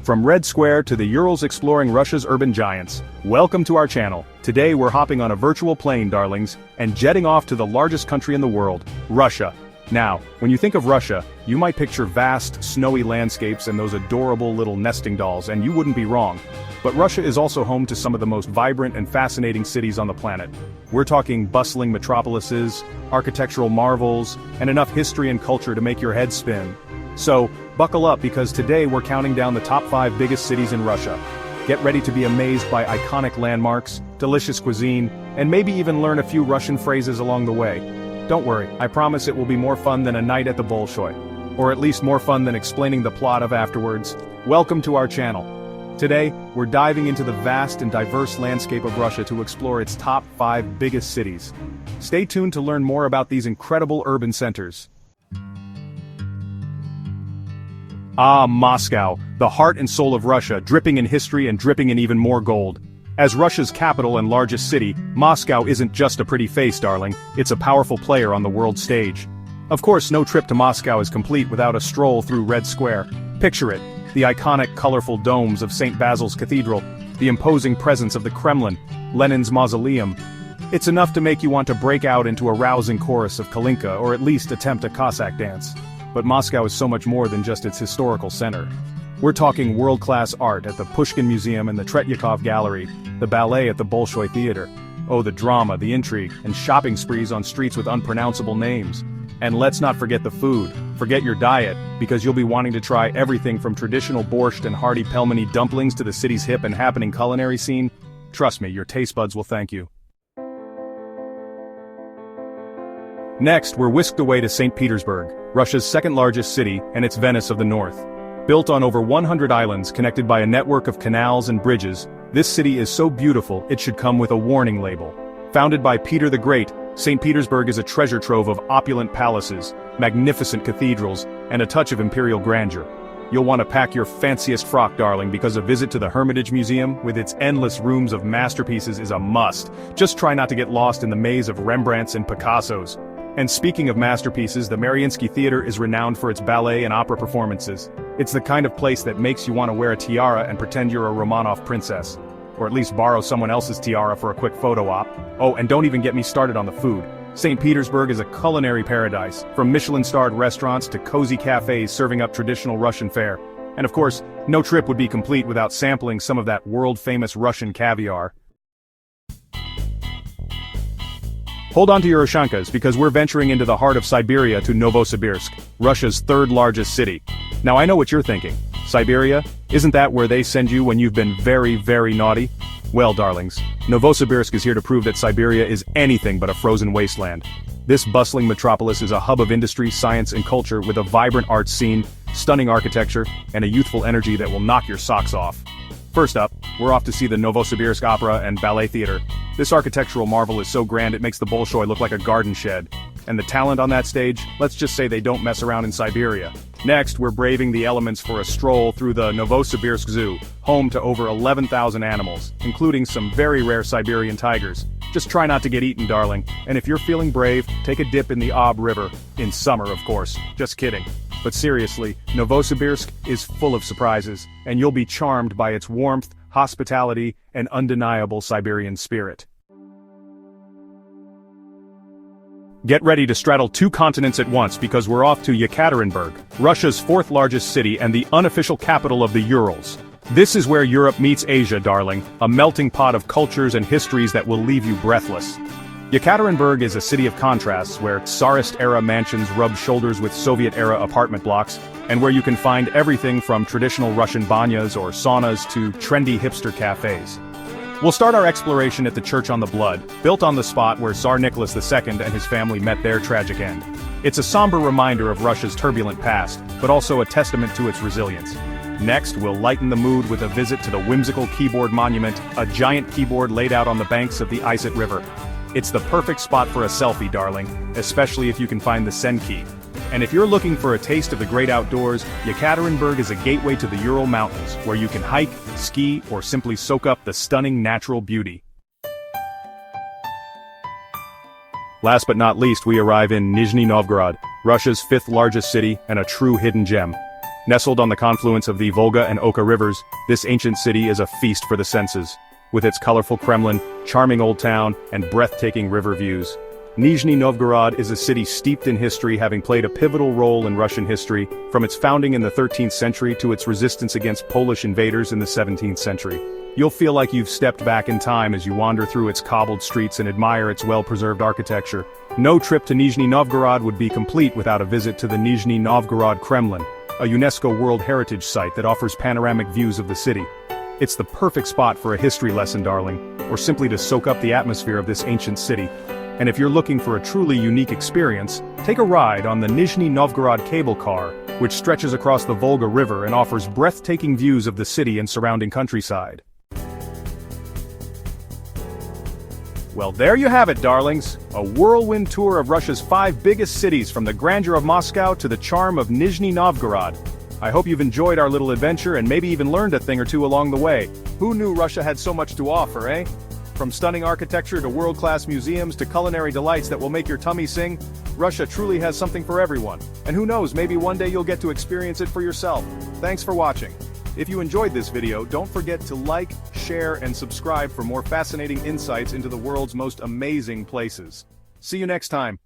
From Red Square to the Urals exploring Russia's urban giants, welcome to our channel. Today we're hopping on a virtual plane, darlings, and jetting off to the largest country in the world, Russia. Now, when you think of Russia, you might picture vast, snowy landscapes and those adorable little nesting dolls, and you wouldn't be wrong. But Russia is also home to some of the most vibrant and fascinating cities on the planet. We're talking bustling metropolises, architectural marvels, and enough history and culture to make your head spin. So, buckle up because today we're counting down the top 5 biggest cities in Russia. Get ready to be amazed by iconic landmarks, delicious cuisine, and maybe even learn a few Russian phrases along the way. Don't worry, I promise it will be more fun than a night at the Bolshoi. Or at least more fun than explaining the plot of afterwards. Welcome to our channel. Today, we're diving into the vast and diverse landscape of Russia to explore its top 5 biggest cities. Stay tuned to learn more about these incredible urban centers. Ah, Moscow, the heart and soul of Russia, dripping in history and dripping in even more gold. As Russia's capital and largest city, Moscow isn't just a pretty face, darling, it's a powerful player on the world stage. Of course, no trip to Moscow is complete without a stroll through Red Square. Picture it, the iconic colorful domes of St. Basil's Cathedral, the imposing presence of the Kremlin, Lenin's mausoleum. It's enough to make you want to break out into a rousing chorus of Kalinka or at least attempt a Cossack dance. But Moscow is so much more than just its historical center. We're talking world-class art at the Pushkin Museum and the Tretyakov Gallery, the ballet at the Bolshoi Theater. Oh, the drama, the intrigue, and shopping sprees on streets with unpronounceable names. And let's not forget the food. Forget your diet, because you'll be wanting to try everything from traditional borscht and hearty pelmeni dumplings to the city's hip and happening culinary scene. Trust me, your taste buds will thank you. Next, we're whisked away to St. Petersburg, Russia's second-largest city, and it's Venice of the North. Built on over 100 islands connected by a network of canals and bridges, this city is so beautiful it should come with a warning label. Founded by Peter the Great, St. Petersburg is a treasure trove of opulent palaces, magnificent cathedrals, and a touch of imperial grandeur. You'll want to pack your fanciest frock, darling, because a visit to the Hermitage Museum, with its endless rooms of masterpieces, is a must. Just try not to get lost in the maze of Rembrandts and Picassos. And speaking of masterpieces, the Mariinsky Theater is renowned for its ballet and opera performances. It's the kind of place that makes you want to wear a tiara and pretend you're a Romanov princess. Or at least borrow someone else's tiara for a quick photo op. Oh, and don't even get me started on the food. St. Petersburg is a culinary paradise, from Michelin-starred restaurants to cozy cafes serving up traditional Russian fare. And of course, no trip would be complete without sampling some of that world-famous Russian caviar. Hold on to your Ushankas because we're venturing into the heart of Siberia to Novosibirsk, Russia's third-largest city. Now I know what you're thinking. Siberia? Isn't that where they send you when you've been very, very naughty? Well, darlings, Novosibirsk is here to prove that Siberia is anything but a frozen wasteland. This bustling metropolis is a hub of industry, science, and culture with a vibrant arts scene, stunning architecture, and a youthful energy that will knock your socks off. First up, we're off to see the Novosibirsk Opera and Ballet Theater. This architectural marvel is so grand it makes the Bolshoi look like a garden shed. And the talent on that stage, let's just say they don't mess around in Siberia. Next, we're braving the elements for a stroll through the Novosibirsk Zoo, home to over 11,000 animals, including some very rare Siberian tigers. Just try not to get eaten, darling, and if you're feeling brave, take a dip in the Ob River. In summer, of course. Just kidding. But seriously, Novosibirsk is full of surprises, and you'll be charmed by its warmth, hospitality, and undeniable Siberian spirit. Get ready to straddle 2 continents at once because we're off to Yekaterinburg, Russia's 4th largest city and the unofficial capital of the Urals. This is where Europe meets Asia, darling, a melting pot of cultures and histories that will leave you breathless. Yekaterinburg is a city of contrasts where Tsarist-era mansions rub shoulders with Soviet-era apartment blocks, and where you can find everything from traditional Russian banyas or saunas to trendy hipster cafes. We'll start our exploration at the Church on the Blood, built on the spot where Tsar Nicholas II and his family met their tragic end. It's a somber reminder of Russia's turbulent past, but also a testament to its resilience. Next, we'll lighten the mood with a visit to the whimsical keyboard monument, a giant keyboard laid out on the banks of the Iset River. It's the perfect spot for a selfie, darling, especially if you can find the Sen key. And if you're looking for a taste of the great outdoors, Yekaterinburg is a gateway to the Ural Mountains, where you can hike, ski, or simply soak up the stunning natural beauty. Last but not least, we arrive in Nizhny Novgorod, Russia's 5th largest city and a true hidden gem. Nestled on the confluence of the Volga and Oka rivers, this ancient city is a feast for the senses. With its colorful Kremlin, charming old town, and breathtaking river views. Nizhny Novgorod is a city steeped in history, having played a pivotal role in Russian history, from its founding in the 13th century to its resistance against Polish invaders in the 17th century. You'll feel like you've stepped back in time as you wander through its cobbled streets and admire its well-preserved architecture. No trip to Nizhny Novgorod would be complete without a visit to the Nizhny Novgorod Kremlin, a UNESCO World Heritage Site that offers panoramic views of the city. It's the perfect spot for a history lesson, darling, or simply to soak up the atmosphere of this ancient city. And if you're looking for a truly unique experience, take a ride on the Nizhny Novgorod cable car, which stretches across the Volga River and offers breathtaking views of the city and surrounding countryside. Well, there you have it, darlings. A whirlwind tour of Russia's 5 biggest cities, from the grandeur of Moscow to the charm of Nizhny Novgorod. I hope you've enjoyed our little adventure and maybe even learned a thing or two along the way. Who knew Russia had so much to offer, eh? From stunning architecture to world-class museums to culinary delights that will make your tummy sing, Russia truly has something for everyone. And who knows, maybe one day you'll get to experience it for yourself. Thanks for watching. If you enjoyed this video, don't forget to like, share, and subscribe for more fascinating insights into the world's most amazing places. See you next time.